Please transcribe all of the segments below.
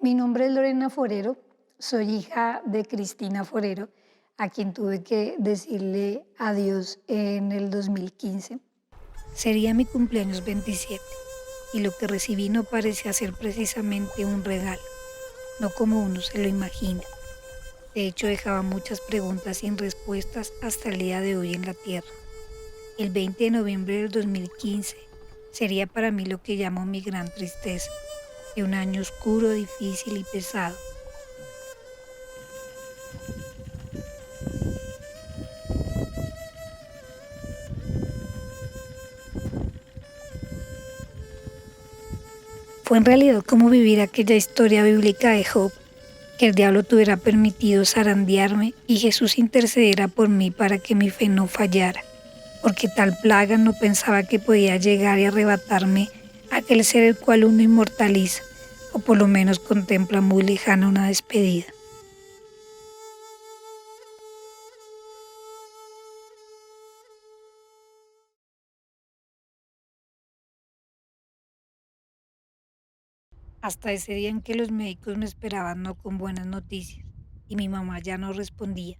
Mi nombre es Lorena Forero, soy hija de Cristina Forero, a quien tuve que decirle adiós en el 2015. Sería mi cumpleaños 27 y lo que recibí no parecía ser precisamente un regalo, no como uno se lo imagina. De hecho, dejaba muchas preguntas sin respuestas hasta el día de hoy en la Tierra. El 20 de noviembre del 2015 sería para mí lo que llamo mi gran tristeza, de un año oscuro, difícil y pesado. Fue en realidad como vivir aquella historia bíblica de Job, que el diablo tuviera permitido zarandearme y Jesús intercediera por mí para que mi fe no fallara, porque tal plaga no pensaba que podía llegar y arrebatarme aquel ser el cual uno inmortaliza, o por lo menos contempla muy lejana una despedida. Hasta ese día en que los médicos me esperaban no con buenas noticias, y mi mamá ya no respondía.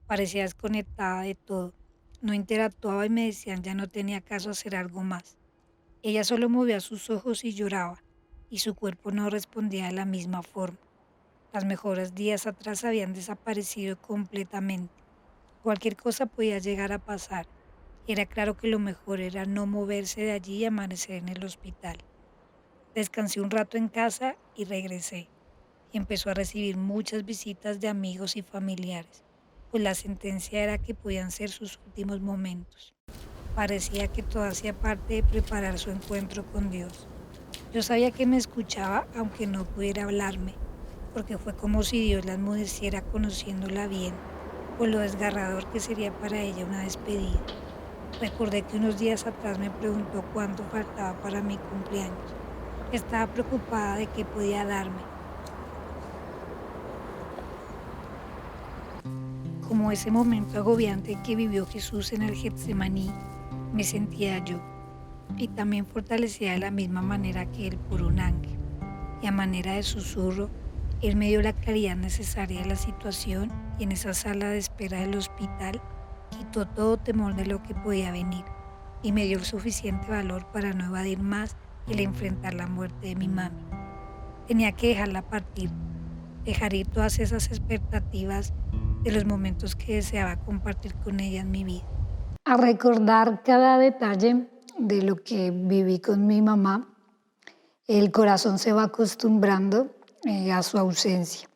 Parecía desconectada de todo. No interactuaba y me decían ya no tenía caso hacer algo más. Ella solo movía sus ojos y lloraba, y su cuerpo no respondía de la misma forma. Las mejores días atrás habían desaparecido completamente. Cualquier cosa podía llegar a pasar. Era claro que lo mejor era no moverse de allí y amanecer en el hospital. Descansé un rato en casa y regresé. Y empezó a recibir muchas visitas de amigos y familiares, pues la sentencia era que podían ser sus últimos momentos. Parecía que todo hacía parte de preparar su encuentro con Dios. Yo sabía que me escuchaba aunque no pudiera hablarme, porque fue como si Dios la enmudeciera conociéndola bien, por lo desgarrador que sería para ella una despedida. Recordé que unos días atrás me preguntó cuánto faltaba para mi cumpleaños. Estaba preocupada de qué podía darme. Como ese momento agobiante que vivió Jesús en el Getsemaní, me sentía yo, y también fortalecida de la misma manera que Él por un ángel. Y a manera de susurro, Él me dio la claridad necesaria de la situación y en esa sala de espera del hospital quitó todo temor de lo que podía venir y me dio el suficiente valor para no evadir más el enfrentar la muerte de mi mami. Tenía que dejarla partir, dejar ir todas esas expectativas de los momentos que deseaba compartir con ella en mi vida. A recordar cada detalle de lo que viví con mi mamá, el corazón se va acostumbrando a su ausencia.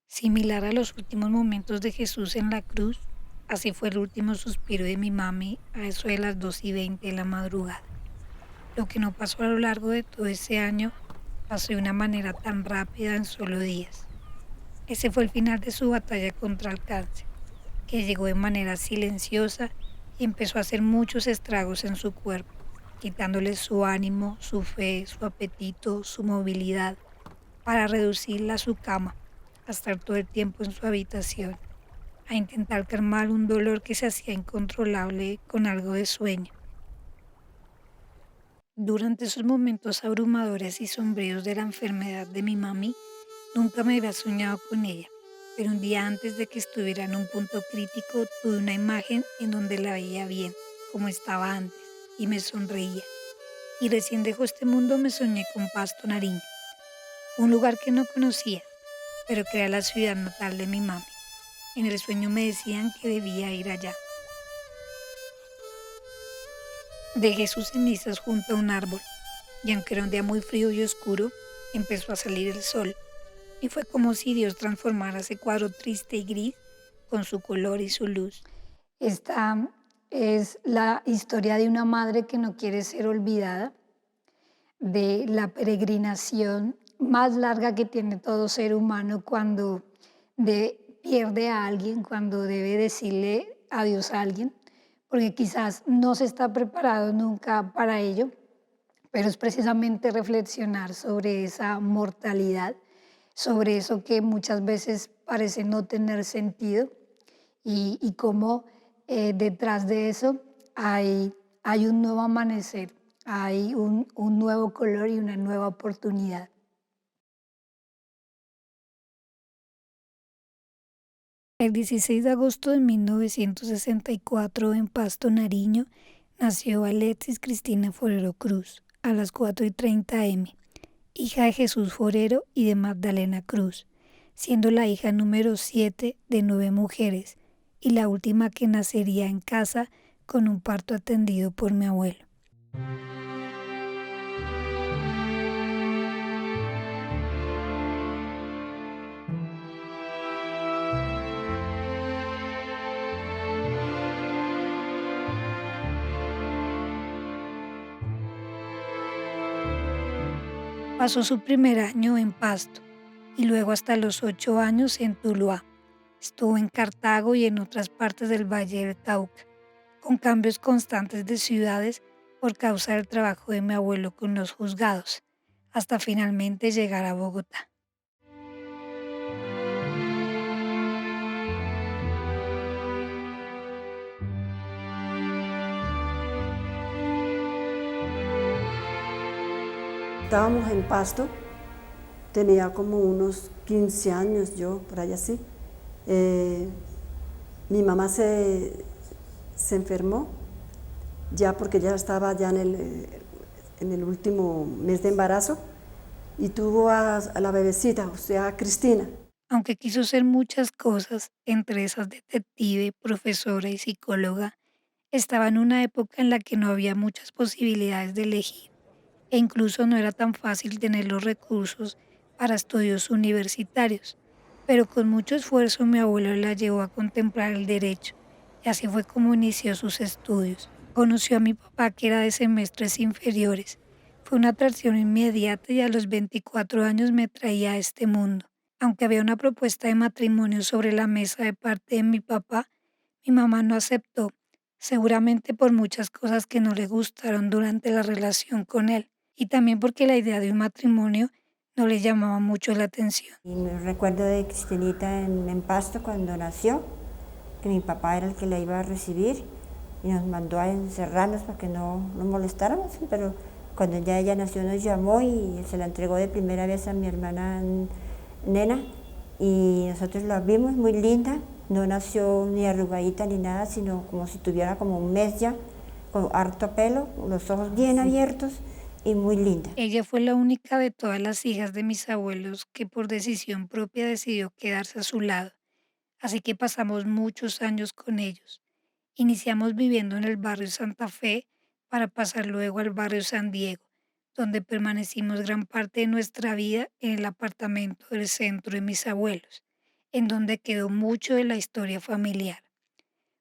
Similar a los últimos momentos de Jesús en la cruz, así fue el último suspiro de mi mami a eso de las 2:20 de la madrugada. Lo que no pasó a lo largo de todo ese año pasó de una manera tan rápida en solo días. Ese fue el final de su batalla contra el cáncer, que llegó de manera silenciosa y empezó a hacer muchos estragos en su cuerpo, quitándole su ánimo, su fe, su apetito, su movilidad, para reducirla a su cama, a estar todo el tiempo en su habitación, a intentar calmar un dolor que se hacía incontrolable con algo de sueño. Durante esos momentos abrumadores y sombríos de la enfermedad de mi mami, nunca me había soñado con ella, pero un día antes de que estuviera en un punto crítico, tuve una imagen en donde la veía bien, como estaba antes, y me sonreía. Y recién dejó este mundo me soñé con Pasto, Nariño, un lugar que no conocía, pero que era la ciudad natal de mi mami. En el sueño me decían que debía ir allá. Dejé sus cenizas junto a un árbol, y aunque era un día muy frío y oscuro, empezó a salir el sol, y fue como si Dios transformara ese cuadro triste y gris con su color y su luz. Esta es la historia de una madre que no quiere ser olvidada, de la peregrinación más larga que tiene todo ser humano cuando pierde a alguien, cuando debe decirle adiós a alguien, porque quizás no se está preparado nunca para ello, pero es precisamente reflexionar sobre esa mortalidad, sobre eso que muchas veces parece no tener sentido y cómo detrás de eso hay un nuevo amanecer, hay un nuevo color y una nueva oportunidad. El 16 de agosto de 1964, en Pasto, Nariño, nació Alexis Cristina Forero Cruz a las 4:30 am, hija de Jesús Forero y de Magdalena Cruz, siendo la hija número 7 de 9 mujeres y la última que nacería en casa con un parto atendido por mi abuelo. Pasó su primer año en Pasto y luego hasta los 8 años en Tuluá. Estuvo en Cartago y en otras partes del Valle del Cauca, con cambios constantes de ciudades por causa del trabajo de mi abuelo con los juzgados, hasta finalmente llegar a Bogotá. Estábamos en Pasto, tenía como unos 15 años yo, por ahí así. Eh, Mi mamá se enfermó, ya porque ya estaba ya en el último mes de embarazo, y tuvo a la bebecita, o sea, a Cristina. Aunque quiso ser muchas cosas, entre esas detective, profesora y psicóloga, estaba en una época en la que no había muchas posibilidades de elegir e incluso no era tan fácil tener los recursos para estudios universitarios. Pero con mucho esfuerzo mi abuelo la llevó a contemplar el derecho y así fue como inició sus estudios. Conoció a mi papá que era de semestres inferiores. Fue una atracción inmediata y a los 24 años me traía a este mundo. Aunque había una propuesta de matrimonio sobre la mesa de parte de mi papá, mi mamá no aceptó, seguramente por muchas cosas que no le gustaron durante la relación con él y también porque la idea de un matrimonio no le llamaba mucho la atención. Y me recuerdo de Cristinita en Pasto cuando nació, que mi papá era el que la iba a recibir y nos mandó a encerrarnos para que no nos molestáramos, pero cuando ya ella nació nos llamó y se la entregó de primera vez a mi hermana Nena y nosotros la vimos muy linda, no nació ni arrugadita ni nada, sino como si tuviera como un mes ya, con harto pelo, los ojos bien abiertos y muy linda. Ella fue la única de todas las hijas de mis abuelos que por decisión propia decidió quedarse a su lado, así que pasamos muchos años con ellos. Iniciamos viviendo en el barrio Santa Fe para pasar luego al barrio San Diego, donde permanecimos gran parte de nuestra vida en el apartamento del centro de mis abuelos, en donde quedó mucho de la historia familiar.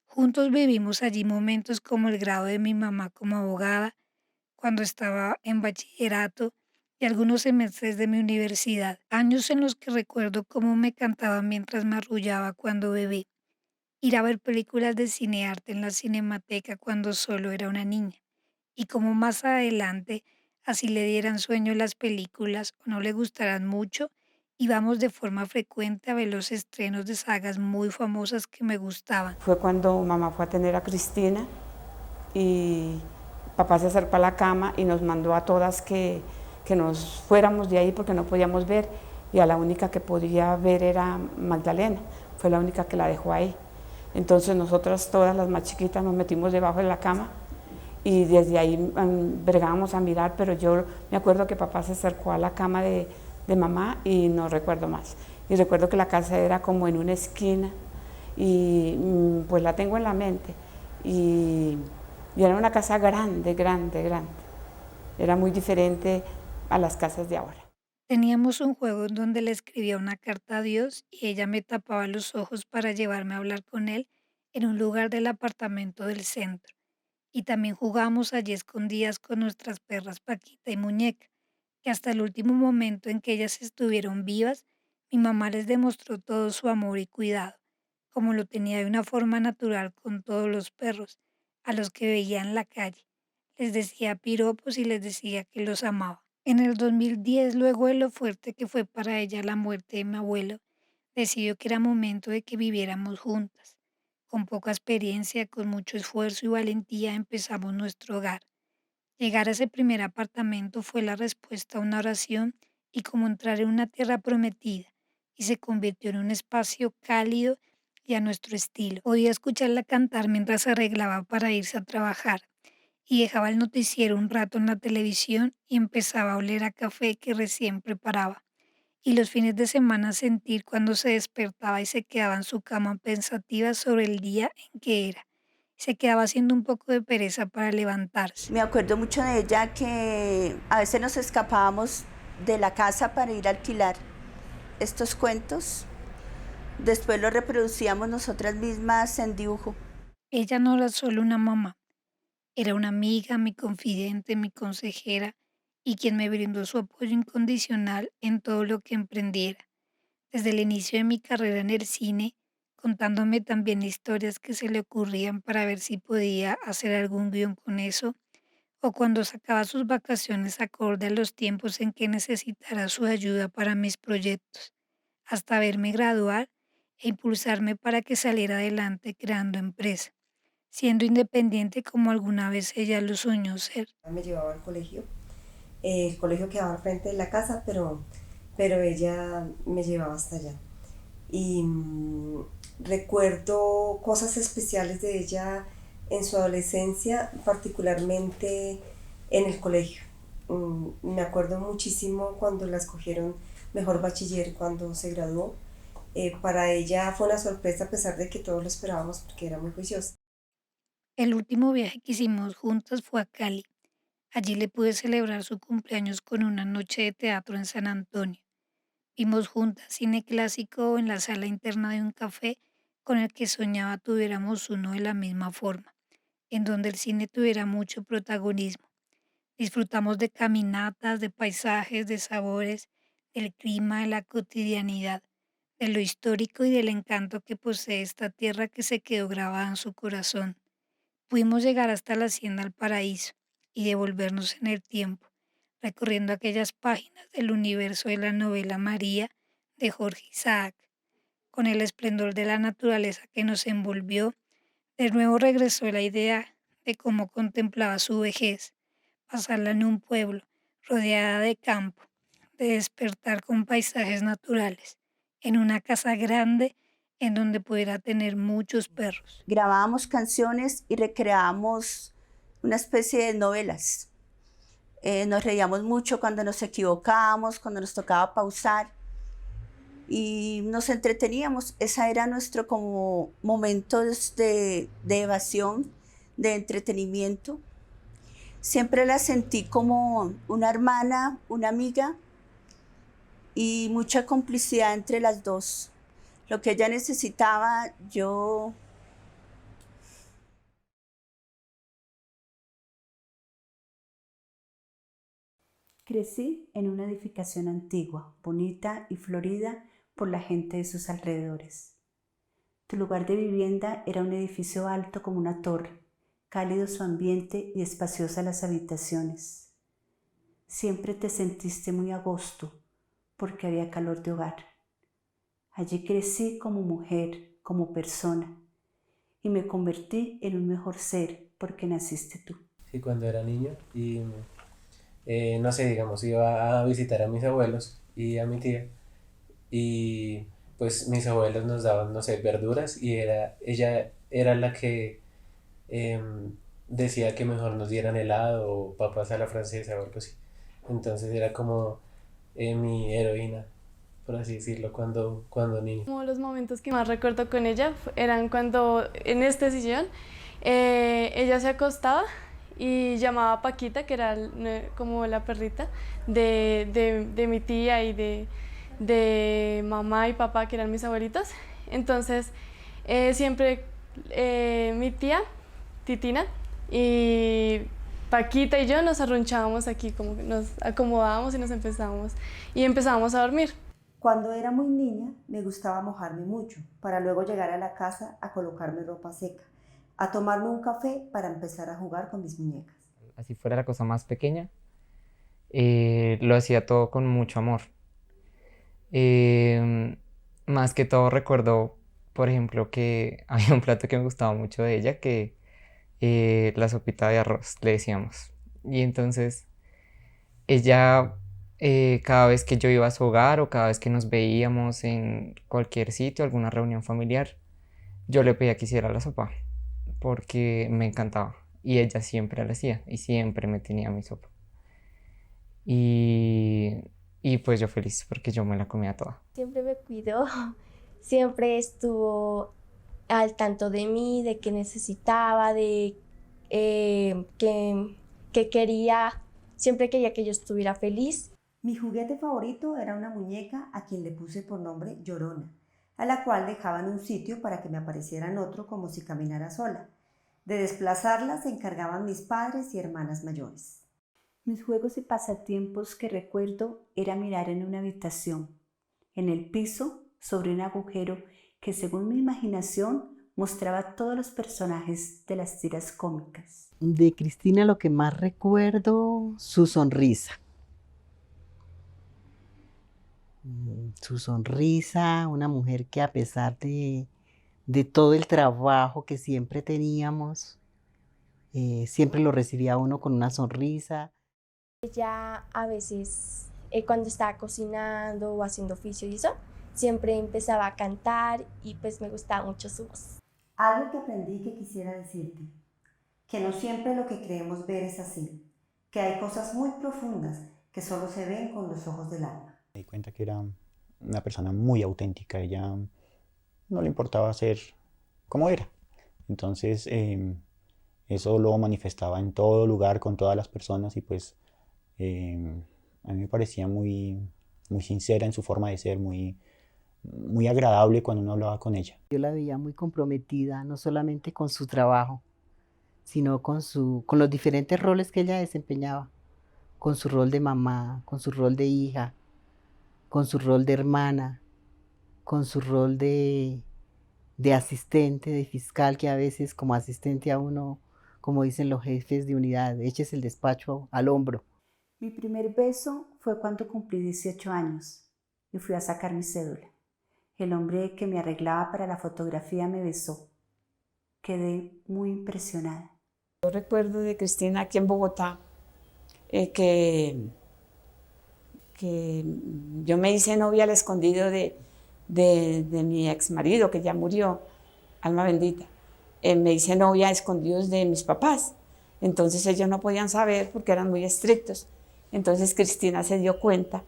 Juntos vivimos allí momentos como el grado de mi mamá como abogada, cuando estaba en bachillerato y algunos semestres de mi universidad, años en los que recuerdo cómo me cantaba mientras me arrullaba cuando bebé, ir a ver películas de cinearte en la cinemateca cuando solo era una niña, y cómo más adelante, así le dieran sueño las películas o no le gustaran mucho, íbamos de forma frecuente a ver los estrenos de sagas muy famosas que me gustaban. Fue cuando mamá fue a tener a Cristina y papá se acercó a la cama y nos mandó a todas que nos fuéramos de ahí porque no podíamos ver y a la única que podía ver era Magdalena, fue la única que la dejó ahí. Entonces nosotras todas las más chiquitas nos metimos debajo de la cama y desde ahí bregábamos a mirar, pero yo me acuerdo que papá se acercó a la cama de mamá y no recuerdo más. Y recuerdo que la casa era como en una esquina y pues la tengo en la mente. Y era una casa grande, grande, grande. Era muy diferente a las casas de ahora. Teníamos un juego en donde le escribía una carta a Dios y ella me tapaba los ojos para llevarme a hablar con él en un lugar del apartamento del centro. Y también jugábamos allí escondidas con nuestras perras Paquita y Muñeca, que hasta el último momento en que ellas estuvieron vivas, mi mamá les demostró todo su amor y cuidado, como lo tenía de una forma natural con todos los perros, a los que veía en la calle. Les decía piropos y les decía que los amaba. En el 2010, luego de lo fuerte que fue para ella la muerte de mi abuelo, decidió que era momento de que viviéramos juntas. Con poca experiencia, con mucho esfuerzo y valentía empezamos nuestro hogar. Llegar a ese primer apartamento fue la respuesta a una oración y como entrar en una tierra prometida, y se convirtió en un espacio cálido y a nuestro estilo. Podía escucharla cantar mientras se arreglaba para irse a trabajar y dejaba el noticiero un rato en la televisión y empezaba a oler a café que recién preparaba. Y los fines de semana sentir cuando se despertaba y se quedaba en su cama pensativa sobre el día en que era. Se quedaba haciendo un poco de pereza para levantarse. Me acuerdo mucho de ella que a veces nos escapábamos de la casa para ir a alquilar estos cuentos. Después los reproducíamos nosotras mismas en dibujo. Ella no era solo una mamá, era una amiga, mi confidente, mi consejera y quien me brindó su apoyo incondicional en todo lo que emprendiera. Desde el inicio de mi carrera en el cine, contándome también historias que se le ocurrían para ver si podía hacer algún guión con eso, o cuando sacaba sus vacaciones acorde a los tiempos en que necesitara su ayuda para mis proyectos, hasta verme graduar e impulsarme para que saliera adelante creando empresa, siendo independiente como alguna vez ella lo soñó ser. Me llevaba al colegio. El colegio quedaba al frente de la casa, pero ella me llevaba hasta allá. Y recuerdo cosas especiales de ella en su adolescencia, particularmente en el colegio. Me acuerdo muchísimo cuando la escogieron mejor bachiller, cuando se graduó. Para ella fue una sorpresa a pesar de que todos lo esperábamos porque era muy juiciosa. El último viaje que hicimos juntas fue a Cali. Allí le pude celebrar su cumpleaños con una noche de teatro en San Antonio. Vimos juntas cine clásico en la sala interna de un café con el que soñaba tuviéramos uno de la misma forma, en donde el cine tuviera mucho protagonismo. Disfrutamos de caminatas, de paisajes, de sabores, del clima, de la cotidianidad, de lo histórico y del encanto que posee esta tierra que se quedó grabada en su corazón. Pudimos llegar hasta la Hacienda al Paraíso y devolvernos en el tiempo, recorriendo aquellas páginas del universo de la novela María de Jorge Isaac. Con el esplendor de la naturaleza que nos envolvió, de nuevo regresó la idea de cómo contemplaba su vejez, pasarla en un pueblo, rodeada de campo, de despertar con paisajes naturales, en una casa grande en donde pudiera tener muchos perros. Grabábamos canciones y recreábamos una especie de novelas. Nos reíamos mucho cuando nos equivocábamos, cuando nos tocaba pausar y nos entreteníamos. Ese era nuestro como momento de evasión, de entretenimiento. Siempre la sentí como una hermana, una amiga y mucha complicidad entre las dos. Lo que ella necesitaba, yo... Crecí en una edificación antigua, bonita y florida por la gente de sus alrededores. Tu lugar de vivienda era un edificio alto como una torre, cálido su ambiente y espaciosas las habitaciones. Siempre te sentiste muy a gusto porque había calor de hogar. Allí crecí como mujer, como persona, y me convertí en un mejor ser porque naciste tú. Sí, cuando era niño y no sé, digamos, iba a visitar a mis abuelos y a mi tía y pues mis abuelos nos daban, no sé, verduras y ella era la que decía que mejor nos dieran helado o papas a la francesa o algo así. Entonces era como mi heroína, por así decirlo, cuando niño. Como los momentos que más recuerdo con ella eran cuando en este sillón ella se acostaba y llamaba a Paquita, que era como la perrita de mi tía y de mamá y papá, que eran mis abuelitos. Entonces siempre mi tía, Titina, y Paquita y yo nos arrunchábamos aquí, como que nos acomodábamos y empezábamos a dormir. Cuando era muy niña me gustaba mojarme mucho para luego llegar a la casa a colocarme ropa seca, a tomarme un café para empezar a jugar con mis muñecas. Así fuera la cosa más pequeña, lo hacía todo con mucho amor. Más que todo recuerdo, por ejemplo, que había un plato que me gustaba mucho de ella, que la sopita de arroz, le decíamos. Y entonces ella, cada vez que yo iba a su hogar o cada vez que nos veíamos en cualquier sitio, alguna reunión familiar, yo le pedía que hiciera la sopa porque me encantaba y ella siempre la hacía y siempre me tenía mi sopa. Y, y pues yo feliz porque yo me la comía toda. Siempre me cuidó, siempre estuvo al tanto de mí, de qué necesitaba, de que quería, siempre quería que yo estuviera feliz. Mi juguete favorito era una muñeca a quien le puse por nombre Llorona, a la cual dejaba en un sitio para que me apareciera en otro como si caminara sola. De desplazarla se encargaban mis padres y hermanas mayores. Mis juegos y pasatiempos que recuerdo era mirar en una habitación, en el piso, sobre un agujero que según mi imaginación mostraba todos los personajes de las tiras cómicas. De Cristina lo que más recuerdo, su sonrisa. Su sonrisa, una mujer que a pesar de todo el trabajo que siempre teníamos, siempre lo recibía uno con una sonrisa. Ella a veces, cuando estaba cocinando o haciendo oficio y eso, siempre empezaba a cantar y pues me gustaba mucho su voz. Algo que aprendí que quisiera decirte, que no siempre lo que creemos ver es así, que hay cosas muy profundas que solo se ven con los ojos del alma. Me di cuenta que era una persona muy auténtica, ella no le importaba ser como era. Entonces eso lo manifestaba en todo lugar, con todas las personas y pues a mí me parecía muy, muy sincera en su forma de ser, muy agradable cuando uno hablaba con ella. Yo la veía muy comprometida, no solamente con su trabajo, sino con los diferentes roles que ella desempeñaba, con su rol de mamá, con su rol de hija, con su rol de hermana, con su rol de asistente, de fiscal, que a veces como asistente a uno, como dicen los jefes de unidad, eches el despacho al hombro. Mi primer beso fue cuando cumplí 18 años y fui a sacar mi cédula. El hombre que me arreglaba para la fotografía me besó. Quedé muy impresionada. Yo recuerdo de Cristina aquí en Bogotá que yo me hice novia al escondido de mi ex marido, que ya murió, alma bendita. Me hice novia a escondidos de mis papás. Entonces ellos no podían saber porque eran muy estrictos. Entonces Cristina se dio cuenta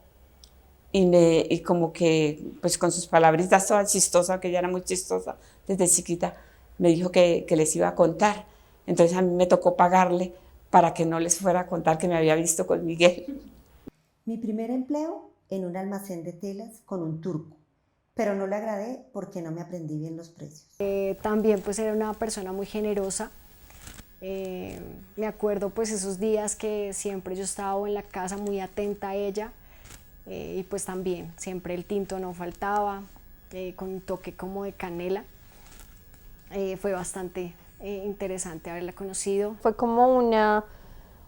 y como que, pues con sus palabritas toda chistosa, que ella era muy chistosa desde chiquita, me dijo que les iba a contar. Entonces a mí me tocó pagarle para que no les fuera a contar que me había visto con Miguel. Mi primer empleo en un almacén de telas con un turco, pero no le agradé porque no me aprendí bien los precios. También pues era una persona muy generosa. Me acuerdo pues esos días que siempre yo estaba en la casa muy atenta a ella y pues también siempre el tinto no faltaba, con un toque como de canela. Fue bastante interesante haberla conocido. Fue como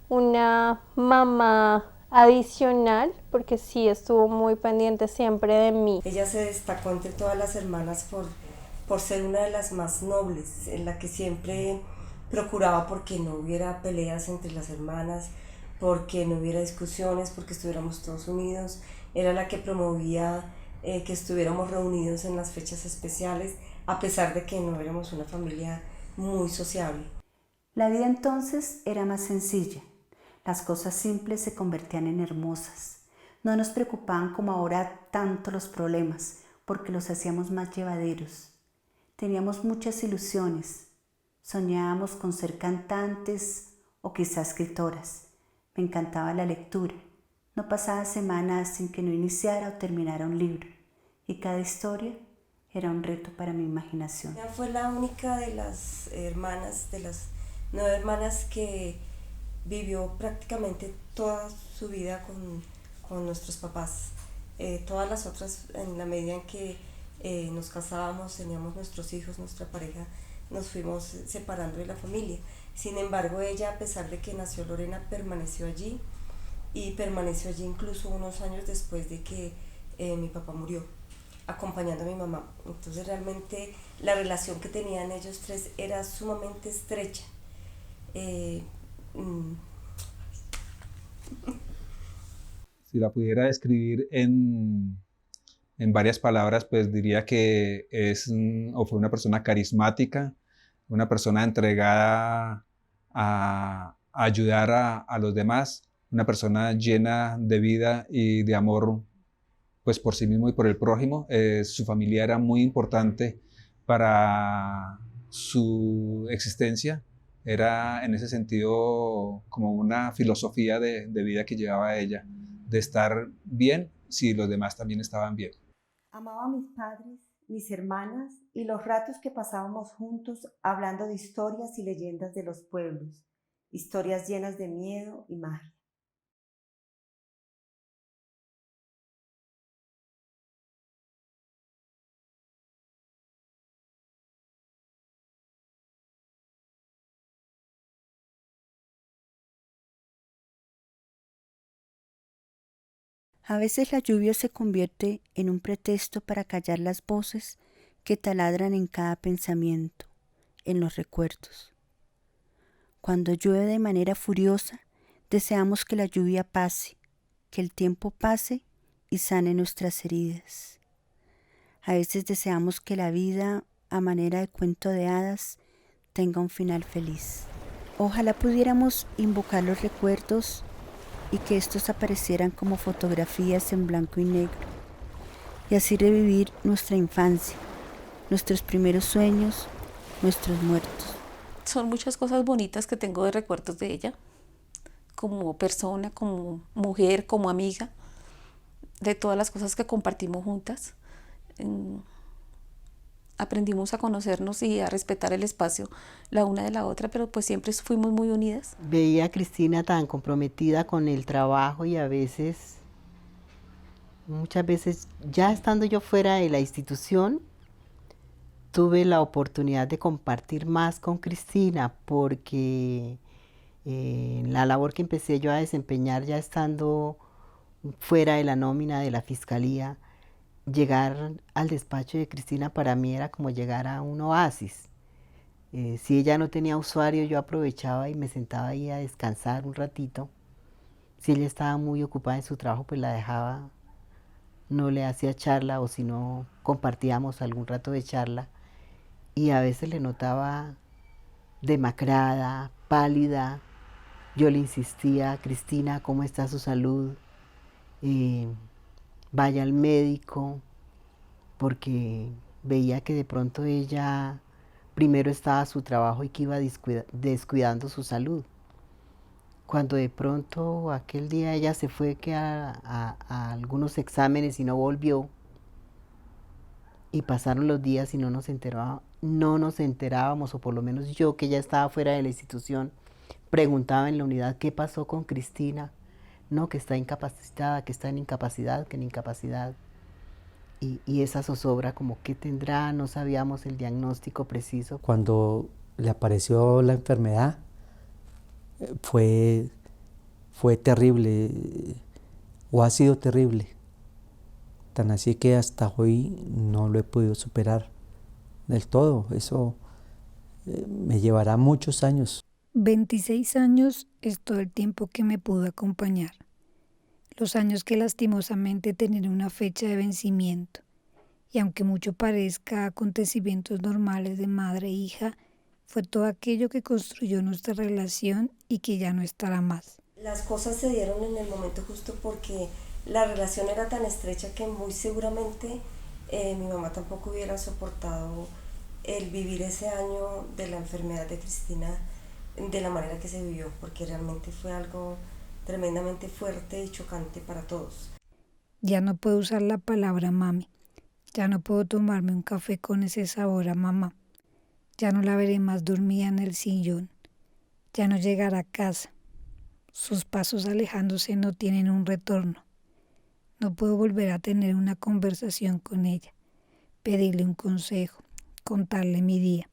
una mamá adicional, porque sí estuvo muy pendiente siempre de mí. Ella se destacó entre todas las hermanas por ser una de las más nobles, en la que siempre procuraba porque no hubiera peleas entre las hermanas, porque no hubiera discusiones, porque estuviéramos todos unidos. Era la que promovía que estuviéramos reunidos en las fechas especiales, a pesar de que no éramos una familia muy sociable. La vida entonces era más sencilla. Las cosas simples se convertían en hermosas. No nos preocupaban como ahora tanto los problemas, porque los hacíamos más llevaderos. Teníamos muchas ilusiones. Soñábamos con ser cantantes o quizás escritoras. Me encantaba la lectura. No pasaba semana sin que no iniciara o terminara un libro. Y cada historia era un reto para mi imaginación. Ella fue la única de las 9 hermanas que vivió prácticamente toda su vida con nuestros papás. Todas las otras, en la medida en que nos casábamos, teníamos nuestros hijos, nuestra pareja, nos fuimos separando de la familia. Sin embargo, ella, a pesar de que nació Lorena, permaneció allí y permaneció allí incluso unos años después de que mi papá murió, acompañando a mi mamá. Entonces realmente la relación que tenían ellos tres era sumamente estrecha. Si la pudiera describir en en varias palabras, pues diría que o fue una persona carismática, una persona entregada a ayudar a los demás, una persona llena de vida y de amor, pues por sí mismo y por el prójimo. Su familia era muy importante para su existencia. Era en ese sentido como una filosofía de vida que llevaba ella, de estar bien si los demás también estaban bien. Amaba a mis padres, mis hermanas y los ratos que pasábamos juntos hablando de historias y leyendas de los pueblos, historias llenas de miedo y magia. A veces la lluvia se convierte en un pretexto para callar las voces que taladran en cada pensamiento, en los recuerdos. Cuando llueve de manera furiosa, deseamos que la lluvia pase, que el tiempo pase y sane nuestras heridas. A veces deseamos que la vida, a manera de cuento de hadas, tenga un final feliz. Ojalá pudiéramos invocar los recuerdos y que estos aparecieran como fotografías en blanco y negro, y así revivir nuestra infancia, nuestros primeros sueños, nuestros muertos. Son muchas cosas bonitas que tengo de recuerdos de ella, como persona, como mujer, como amiga, de todas las cosas que compartimos juntas. Aprendimos a conocernos y a respetar el espacio la una de la otra, pero pues siempre fuimos muy unidas. Veía a Cristina tan comprometida con el trabajo y muchas veces, ya estando yo fuera de la institución, tuve la oportunidad de compartir más con Cristina porque la labor que empecé yo a desempeñar ya estando fuera de la nómina de la fiscalía, llegar al despacho de Cristina para mí era como llegar a un oasis. Si ella no tenía usuario, yo aprovechaba y me sentaba ahí a descansar un ratito. Si ella estaba muy ocupada en su trabajo, pues la dejaba, no le hacía charla, o si no, compartíamos algún rato de charla. Y a veces le notaba demacrada, pálida. Yo le insistía: Cristina, ¿cómo está su salud? Vaya al médico, porque veía que de pronto ella primero estaba su trabajo y que iba descuidando su salud. Cuando de pronto aquel día ella se fue a algunos exámenes y no volvió, y pasaron los días y no nos enterábamos, o por lo menos yo, que ya estaba fuera de la institución, preguntaba en la unidad: ¿qué pasó con Cristina? No, que está incapacitada, que está en incapacidad, que en incapacidad. Y esa zozobra, como que tendrá, no sabíamos el diagnóstico preciso. Cuando le apareció la enfermedad, fue terrible, o ha sido terrible. Tan así que hasta hoy no lo he podido superar del todo. Eso me llevará muchos años. 26 años es todo el tiempo que me pudo acompañar. Los años que lastimosamente tienen una fecha de vencimiento. Y aunque mucho parezca acontecimientos normales de madre e hija, fue todo aquello que construyó nuestra relación y que ya no estará más. Las cosas se dieron en el momento justo porque la relación era tan estrecha que muy seguramente mi mamá tampoco hubiera soportado el vivir ese año de la enfermedad de Cristina de la manera que se vivió, porque realmente fue algo tremendamente fuerte y chocante para todos. Ya no puedo usar la palabra mami. Ya no puedo tomarme un café con ese sabor a mamá. Ya no la veré más dormida en el sillón. Ya no llegará a casa. Sus pasos alejándose no tienen un retorno. No puedo volver a tener una conversación con ella, pedirle un consejo, contarle mi día.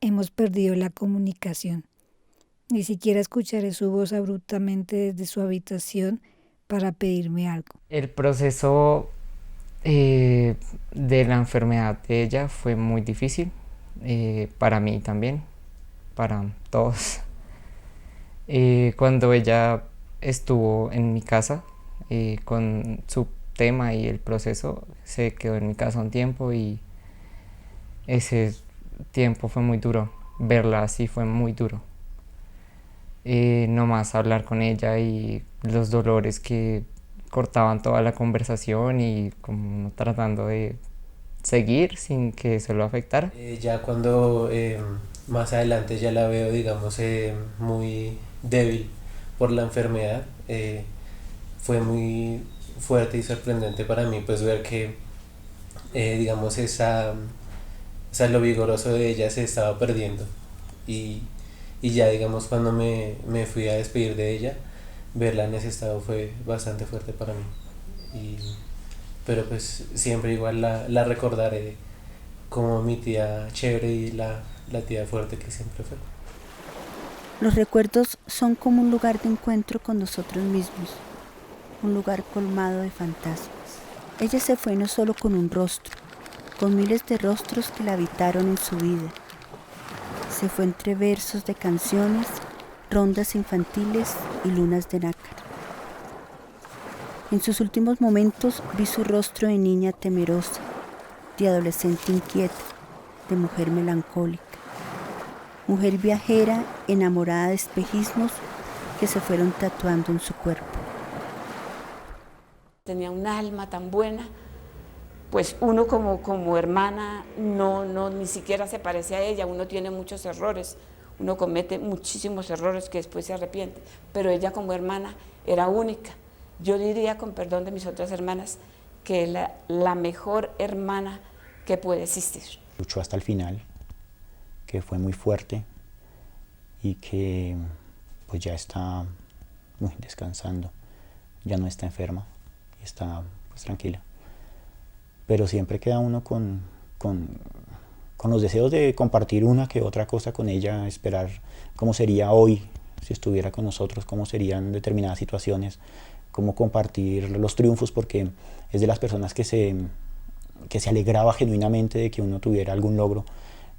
Hemos perdido la comunicación. Ni siquiera escucharé su voz abruptamente desde su habitación para pedirme algo. El proceso de la enfermedad de ella fue muy difícil, para mí también, para todos. Cuando ella estuvo en mi casa con su tema y el proceso, se quedó en mi casa un tiempo y ese tiempo fue muy duro. Verla así fue muy duro. No más hablar con ella y los dolores que cortaban toda la conversación y como tratando de seguir sin que eso lo afectara. Ya cuando más adelante ya la veo, digamos, muy débil por la enfermedad, fue muy fuerte y sorprendente para mí pues ver que, digamos, lo vigoroso de ella se estaba perdiendo. Y ya, digamos, cuando me fui a despedir de ella, verla en ese estado fue bastante fuerte para mí. Pero pues siempre igual la recordaré como mi tía chévere y la tía fuerte que siempre fue. Los recuerdos son como un lugar de encuentro con nosotros mismos, un lugar colmado de fantasmas. Ella se fue no solo con un rostro, con miles de rostros que la habitaron en su vida. Se fue entre versos de canciones, rondas infantiles y lunas de nácar. En sus últimos momentos vi su rostro de niña temerosa, de adolescente inquieta, de mujer melancólica, mujer viajera enamorada de espejismos que se fueron tatuando en su cuerpo. Tenía un alma tan buena, pues uno como hermana ni siquiera se parece a ella, uno tiene muchos errores, uno comete muchísimos errores que después se arrepiente, pero ella como hermana era única. Yo diría, con perdón de mis otras hermanas, que es la mejor hermana que puede existir. Luchó hasta el final, que fue muy fuerte y que pues ya está muy descansando, ya no está enferma y está pues tranquila. Pero siempre queda uno con los deseos de compartir una que otra cosa con ella, esperar cómo sería hoy si estuviera con nosotros, cómo serían determinadas situaciones, cómo compartir los triunfos, porque es de las personas que se alegraba genuinamente de que uno tuviera algún logro,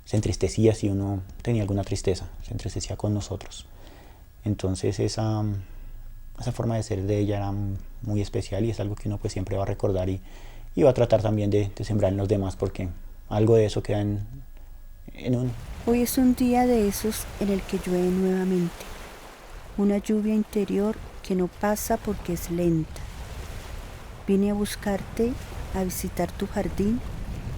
se entristecía si uno tenía alguna tristeza, se entristecía con nosotros. Entonces esa forma de ser de ella era muy especial y es algo que uno pues siempre va a recordar y va a tratar también de sembrar en los demás, porque algo de eso queda en uno. Hoy es un día de esos en el que llueve nuevamente, una lluvia interior que no pasa porque es lenta. Vine a buscarte, a visitar tu jardín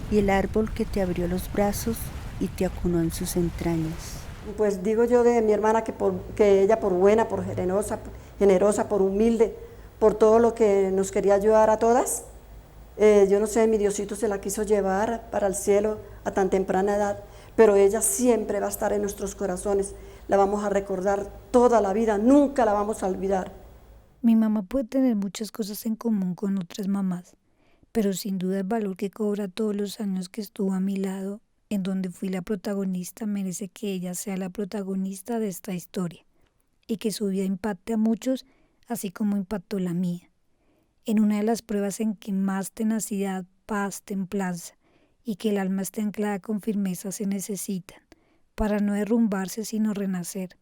y el árbol que te abrió los brazos y te acunó en sus entrañas. Pues digo yo de mi hermana que ella por buena, por generosa, por humilde, por todo lo que nos quería ayudar a todas. Yo no sé, mi Diosito se la quiso llevar para el cielo a tan temprana edad, pero ella siempre va a estar en nuestros corazones. La vamos a recordar toda la vida, nunca la vamos a olvidar. Mi mamá puede tener muchas cosas en común con otras mamás, pero sin duda el valor que cobra todos los años que estuvo a mi lado, en donde fui la protagonista, merece que ella sea la protagonista de esta historia y que su vida impacte a muchos, así como impactó la mía. En una de las pruebas en que más tenacidad, paz, templanza y que el alma esté anclada con firmeza se necesitan, para no derrumbarse sino renacer.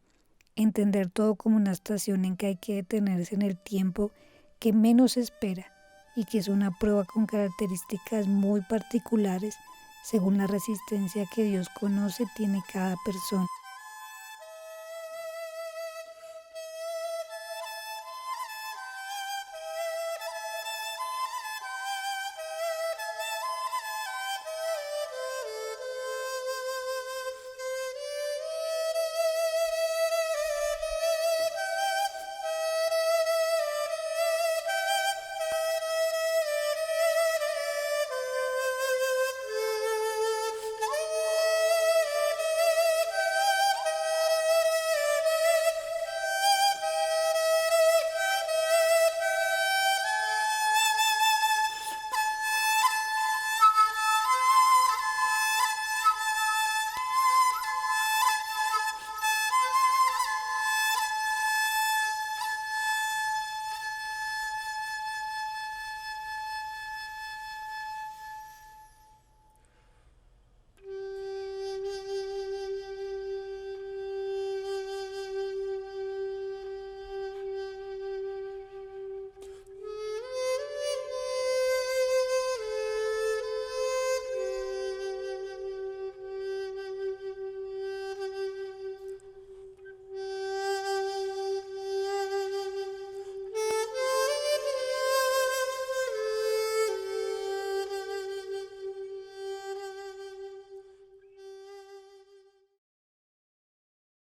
Entender todo como una estación en que hay que detenerse en el tiempo que menos se espera y que es una prueba con características muy particulares según la resistencia que Dios conoce tiene cada persona.